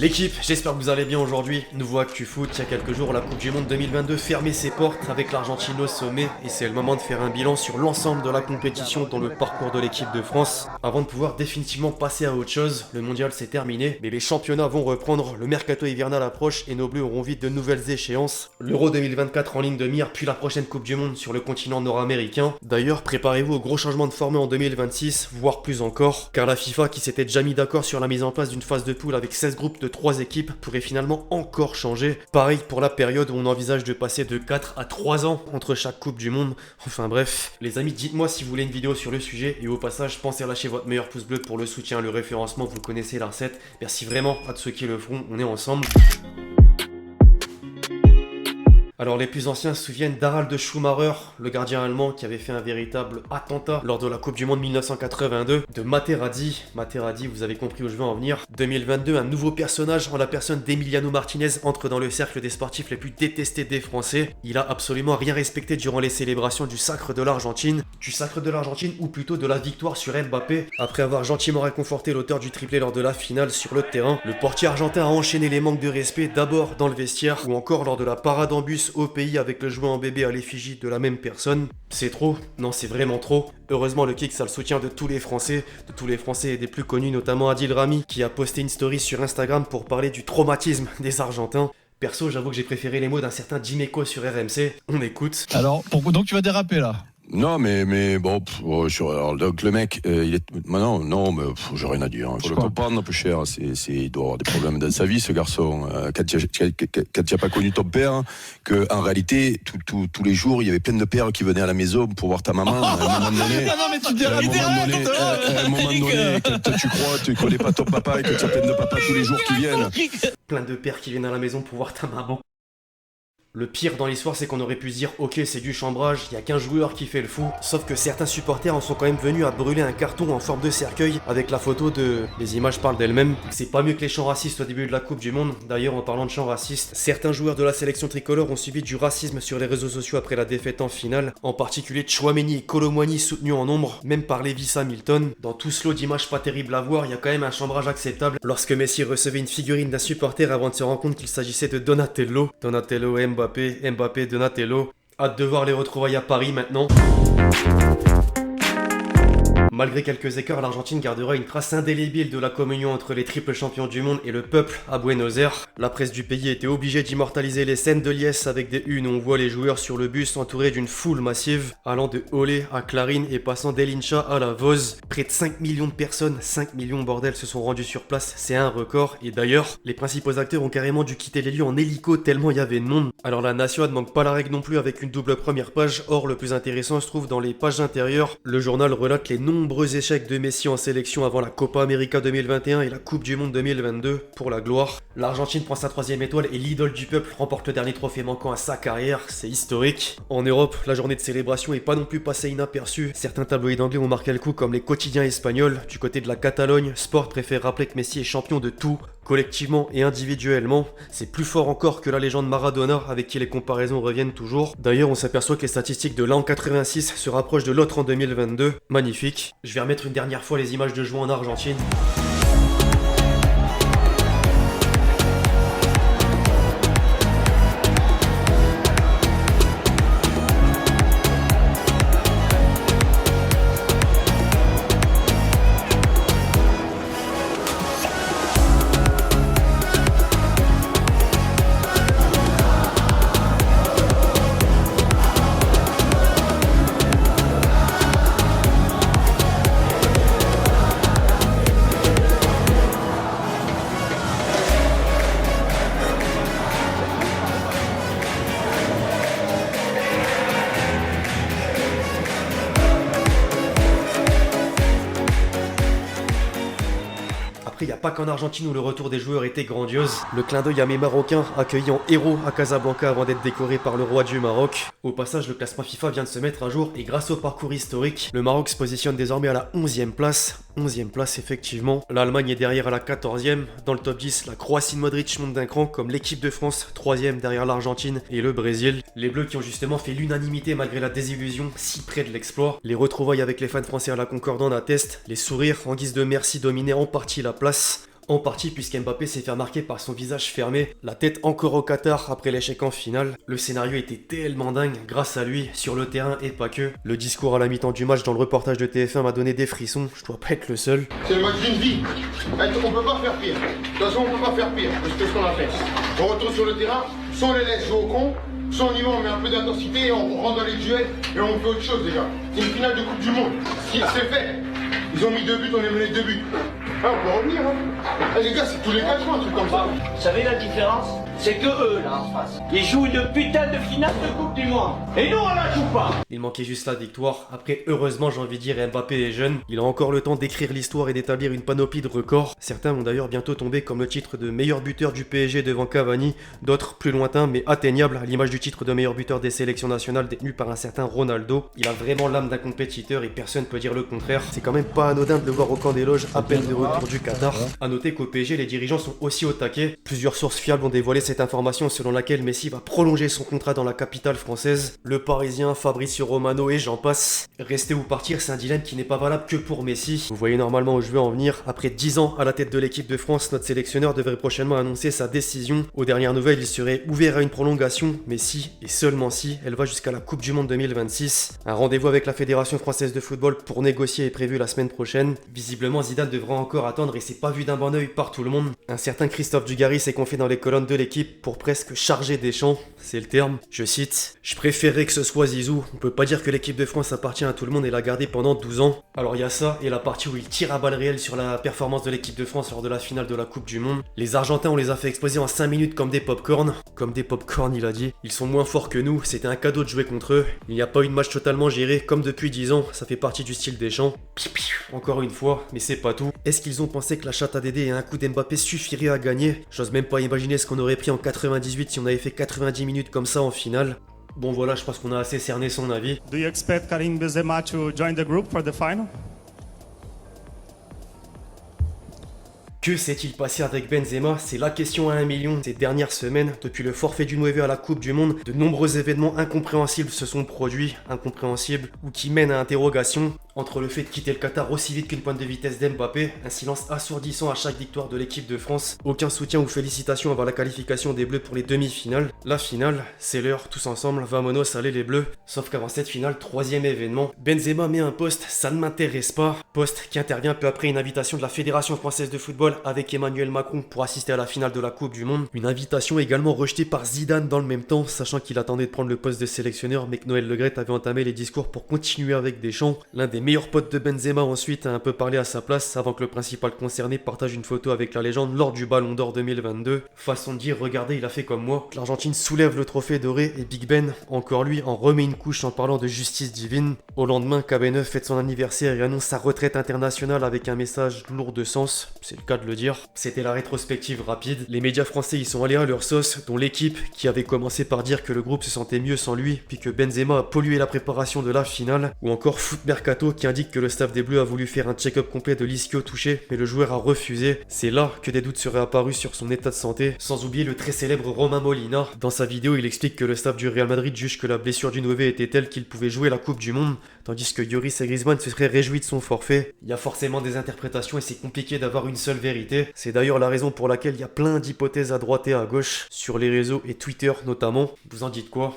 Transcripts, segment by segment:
L'équipe, j'espère que vous allez bien aujourd'hui. Nouveau Actu Foot, il y a quelques jours, la Coupe du Monde 2022 fermait ses portes avec l'Argentine au sommet et c'est le moment de faire un bilan sur l'ensemble de la compétition dans le parcours de l'équipe de France. Avant de pouvoir définitivement passer à autre chose, le mondial c'est terminé, mais les championnats vont reprendre, le mercato hivernal approche et nos bleus auront vite de nouvelles échéances. L'Euro 2024 en ligne de mire, puis la prochaine Coupe du Monde sur le continent nord-américain. D'ailleurs, préparez-vous au gros changement de format en 2026, voire plus encore, car la FIFA qui s'était déjà mis d'accord sur la mise en place d'une phase de poule avec 16 groupes de 3 équipes pourrait finalement encore changer. Pareil pour la période où on envisage de passer de 4 à 3 ans entre chaque Coupe du Monde. Enfin bref, les amis, dites-moi si vous voulez une vidéo sur le sujet et au passage, pensez à lâcher votre meilleur pouce bleu pour le soutien, le référencement, vous connaissez la recette. Merci vraiment à tous ceux qui le feront, on est ensemble. Alors les plus anciens se souviennent d'Harald Schumacher, le gardien allemand qui avait fait un véritable attentat lors de la Coupe du Monde 1982, de Materazzi, vous avez compris où je veux en venir. 2022, un nouveau personnage en la personne d'Emiliano Martinez entre dans le cercle des sportifs les plus détestés des Français. Il a absolument rien respecté durant les célébrations du sacre de l'Argentine, ou plutôt de la victoire sur Mbappé. Après avoir gentiment réconforté l'auteur du triplé lors de la finale sur le terrain, le portier argentin a enchaîné les manques de respect d'abord dans le vestiaire ou encore lors de la parade en bus au pays avec le jouet en bébé à l'effigie de la même personne. C'est trop? Non, c'est vraiment trop. Heureusement, le Kicks a le soutien de tous les Français et des plus connus, notamment Adil Rami, qui a posté une story sur Instagram pour parler du traumatisme des Argentins. Perso, j'avoue que j'ai préféré les mots d'un certain Dimeco sur RMC. On écoute. Alors, donc tu vas déraper là? Non, mais bon, alors, donc le mec, il est. Non, mais j'ai rien à dire. Hein. Faut le comprendre un peu cher. Il doit avoir des problèmes dans sa vie, ce garçon. Quand tu n'as pas connu ton père, qu'en réalité, tous les jours, il y avait plein de pères qui venaient à la maison pour voir ta maman. À un moment donné, non, mais tu dérapes. À un moment donné, quand tu crois, tu connais pas ton papa et que tu as plein de papas tous les jours qui viennent. Plein de pères qui viennent à la maison pour voir ta maman. Le pire dans l'histoire, c'est qu'on aurait pu se dire ok, c'est du chambrage, il y a qu'un joueur qui fait le fou. Sauf que certains supporters en sont quand même venus à brûler un carton en forme de cercueil avec la photo de... Les images parlent d'elles-mêmes. C'est pas mieux que les chants racistes au début de la Coupe du Monde. D'ailleurs, en parlant de chants racistes, certains joueurs de la sélection tricolore ont subi du racisme sur les réseaux sociaux après la défaite en finale. En particulier Tchouaméni et Kolo Muani soutenus en nombre, même par Lewis Hamilton. Dans tout ce lot d'images pas terribles à voir, il y a quand même un chambrage acceptable lorsque Messi recevait une figurine d'un supporter avant de se rendre compte qu'il s'agissait de Donatello. Donatello et Mbappé, Donatello. Hâte de voir les retrouvailles à Paris maintenant. Malgré quelques écarts, l'Argentine gardera une trace indélébile de la communion entre les triples champions du monde et le peuple à Buenos Aires. La presse du pays était obligée d'immortaliser les scènes de liesse avec des unes où on voit les joueurs sur le bus entourés d'une foule massive, allant de Olé à Clarín et passant d'Elincha à la Voz. Près de 5 millions de personnes, 5 millions bordel, se sont rendus sur place, c'est un record. Et d'ailleurs, les principaux acteurs ont carrément dû quitter les lieux en hélico tellement il y avait de monde. Alors la nation ne manque pas la règle non plus avec une double première page, or le plus intéressant se trouve dans les pages intérieures. Le journal relate les nombreux échecs de Messi en sélection avant la Copa América 2021 et la Coupe du Monde 2022 pour la gloire. L'Argentine prend sa 3e étoile et l'idole du peuple remporte le dernier trophée manquant à sa carrière, c'est historique. En Europe, la journée de célébration est pas non plus passée inaperçue. Certains tabloïds anglais ont marqué le coup comme les quotidiens espagnols. Du côté de la Catalogne, Sport préfère rappeler que Messi est champion de tout, collectivement et individuellement. C'est plus fort encore que la légende Maradona avec qui les comparaisons reviennent toujours. D'ailleurs, on s'aperçoit que les statistiques de l'an 86 se rapprochent de l'autre en 2022. Magnifique. Je vais remettre une dernière fois les images de joie en Argentine. Il n'y a pas qu'en Argentine où le retour des joueurs était grandiose. Le clin d'œil à mes Marocains accueillis en héros à Casablanca avant d'être décorés par le roi du Maroc. Au passage, le classement FIFA vient de se mettre à jour et grâce au parcours historique, le Maroc se positionne désormais à la 11e place. 11e place effectivement. L'Allemagne est derrière à la 14e. Dans le top 10, la Croatie de Modric monte d'un cran comme l'équipe de France, 3e derrière l'Argentine et le Brésil. Les Bleus qui ont justement fait l'unanimité malgré la désillusion, si près de l'exploit. Les retrouvailles avec les fans français à la Concorde en attestent. Les sourires en guise de merci dominaient en partie la place. En partie puisqu'Mbappé s'est fait remarquer par son visage fermé, la tête encore au Qatar après l'échec en finale. Le scénario était tellement dingue grâce à lui, sur le terrain et pas que. Le discours à la mi-temps du match dans le reportage de TF1 m'a donné des frissons, je dois pas être le seul. C'est le match d'une vie. On peut pas faire pire. De toute façon, on peut pas faire pire. C'est ce qu'on a fait. On retourne sur le terrain, soit on les laisse jouer au con, soit on y va, on met un peu d'intensité, on rentre dans les duels et on fait autre chose déjà. C'est une finale de Coupe du Monde. C'est fait. Ils ont mis 2 buts, on a mené 2 buts. Ah, on peut revenir, hein. Ah, les gars, c'est tous les 4 ans, un truc comme ça. Vous savez la différence? C'est que eux, là, en face, ils jouent une putain de finale de Coupe du Monde. Et nous, on la joue pas. Il manquait juste la victoire. Après, heureusement, j'ai envie de dire, Mbappé est jeune. Il a encore le temps d'écrire l'histoire et d'établir une panoplie de records. Certains vont d'ailleurs bientôt tomber comme le titre de meilleur buteur du PSG devant Cavani. D'autres plus lointains mais atteignables, à l'image du titre de meilleur buteur des sélections nationales détenu par un certain Ronaldo. Il a vraiment l'âme d'un compétiteur et personne peut dire le contraire. C'est quand même pas anodin de le voir au camp des loges à peine de retour du Qatar. A noter qu'au PSG, les dirigeants sont aussi au taquet. Plusieurs sources fiables ont dévoilé cette information selon laquelle Messi va prolonger son contrat dans la capitale française. Le Parisien, Fabrizio Romano et j'en passe. Rester ou partir, c'est un dilemme qui n'est pas valable que pour Messi. Vous voyez normalement où je veux en venir. Après 10 ans à la tête de l'équipe de France, notre sélectionneur devrait prochainement annoncer sa décision. Aux dernières nouvelles, il serait ouvert à une prolongation, mais si, et seulement si, elle va jusqu'à la Coupe du Monde 2026. Un rendez-vous avec la Fédération Française de Football pour négocier est prévu la semaine prochaine. Visiblement, Zidane devra encore attendre et c'est pas vu d'un bon oeil par tout le monde. Un certain Christophe Dugarry s'est confié dans les colonnes de l'équipe pour presque charger Deschamps, c'est le terme. Je cite: « Je préférerais que ce soit Zizou. On peut pas dire que l'équipe de France appartient à tout le monde et l'a gardé pendant 12 ans. » Alors il y a ça et la partie où il tire à balles réelles sur la performance de l'équipe de France lors de la finale de la Coupe du Monde. Les Argentins, on les a fait exploser en 5 minutes comme des pop-corn. Comme des pop-corn, il a dit. Ils sont moins forts que nous, c'était un cadeau de jouer contre eux. Il n'y a pas eu de match totalement géré comme depuis 10 ans, ça fait partie du style Deschamps. Encore une fois, mais c'est pas tout. Est-ce qu'ils ont pensé que la chatte à Dédé et un coup d'Mbappé suffirait à gagner? J'ose même pas imaginer ce qu'on aurait pris en 98 si on avait fait 90 minutes comme ça en finale. Bon voilà, je pense qu'on a assez cerné son avis. Do you expect Karim Benzema to join the group for the final? Que s'est-il passé avec Benzema? C'est la question à 1 million. Ces dernières semaines, depuis le forfait du 9 à la Coupe du Monde, de nombreux événements incompréhensibles se sont produits, incompréhensibles, ou qui mènent à interrogation. Entre le fait de quitter le Qatar aussi vite qu'une pointe de vitesse d'Mbappé, un silence assourdissant à chaque victoire de l'équipe de France, aucun soutien ou félicitations avant la qualification des Bleus pour les demi-finales. La finale, c'est l'heure, tous ensemble, vamonos, allez les Bleus. Sauf qu'avant cette finale, 3e événement, Benzema met un post, ça ne m'intéresse pas. Post qui intervient peu après une invitation de la Fédération Française de Football avec Emmanuel Macron pour assister à la finale de la Coupe du Monde. Une invitation également rejetée par Zidane dans le même temps, sachant qu'il attendait de prendre le poste de sélectionneur, mais que Noël Le Graët avait entamé les discours pour continuer avec Deschamps. L'un des meilleurs potes de Benzema ensuite a un peu parlé à sa place avant que le principal concerné partage une photo avec la légende lors du Ballon d'Or 2022. Façon de dire, regardez, il a fait comme moi. L'Argentine soulève le trophée doré et Big Ben, encore lui, en remet une couche en parlant de justice divine. Au lendemain, KB9 fête son anniversaire et annonce sa retraite internationale avec un message lourd de sens, c'est le cas de le dire. C'était la rétrospective rapide. Les médias français y sont allés à leur sauce, dont l'équipe qui avait commencé par dire que le groupe se sentait mieux sans lui, puis que Benzema a pollué la préparation de la finale, ou encore Foot Mercato qui indique que le staff des Bleus a voulu faire un check-up complet de l'ischio touché, mais le joueur a refusé. C'est là que des doutes seraient apparus sur son état de santé, sans oublier le très célèbre Romain Molina. Dans sa vidéo, il explique que le staff du Real Madrid juge que la blessure du 9 était telle qu'il pouvait jouer la Coupe du Monde, tandis que Lloris et Griezmann se seraient réjouis de son forfait. Il y a forcément des interprétations et c'est compliqué d'avoir une seule vérité. C'est d'ailleurs la raison pour laquelle il y a plein d'hypothèses à droite et à gauche, sur les réseaux et Twitter notamment. Vous en dites quoi?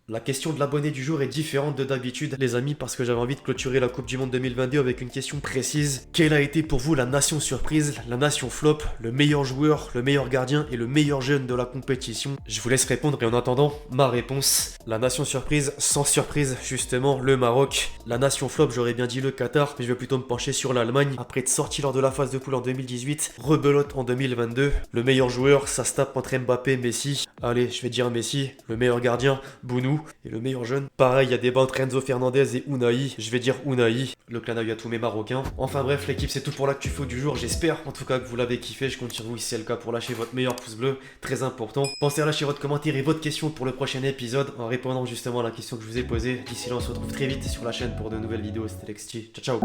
La question de l'abonné du jour est différente de d'habitude, les amis, parce que j'avais envie de clôturer la Coupe du Monde 2022 avec une question précise. Quelle a été pour vous la nation surprise, la nation flop, le meilleur joueur, le meilleur gardien et le meilleur jeune de la compétition? Je vous laisse répondre et en attendant, ma réponse. La nation surprise, sans surprise, justement, le Maroc. La nation flop, j'aurais bien dit le Qatar, mais je vais plutôt me pencher sur l'Allemagne. Après être sorti lors de la phase de poule en 2018, rebelote en 2022. Le meilleur joueur, ça se tape entre Mbappé et Messi. Allez, je vais dire Messi. Le meilleur gardien, Bounou. Et le meilleur jeune, pareil, il y a débat entre Enzo Fernandez et Unai. Je vais dire Unai, le clin d'œil à tous mes Marocains. Enfin bref, l'équipe, c'est tout pour l'actu foot du jour. J'espère en tout cas que vous l'avez kiffé. Je compte sur vous si c'est le cas pour lâcher votre meilleur pouce bleu, très important. Pensez à lâcher votre commentaire et votre question pour le prochain épisode en répondant justement à la question que je vous ai posée. D'ici là, on se retrouve très vite sur la chaîne pour de nouvelles vidéos. C'était Lexti. Ciao, ciao.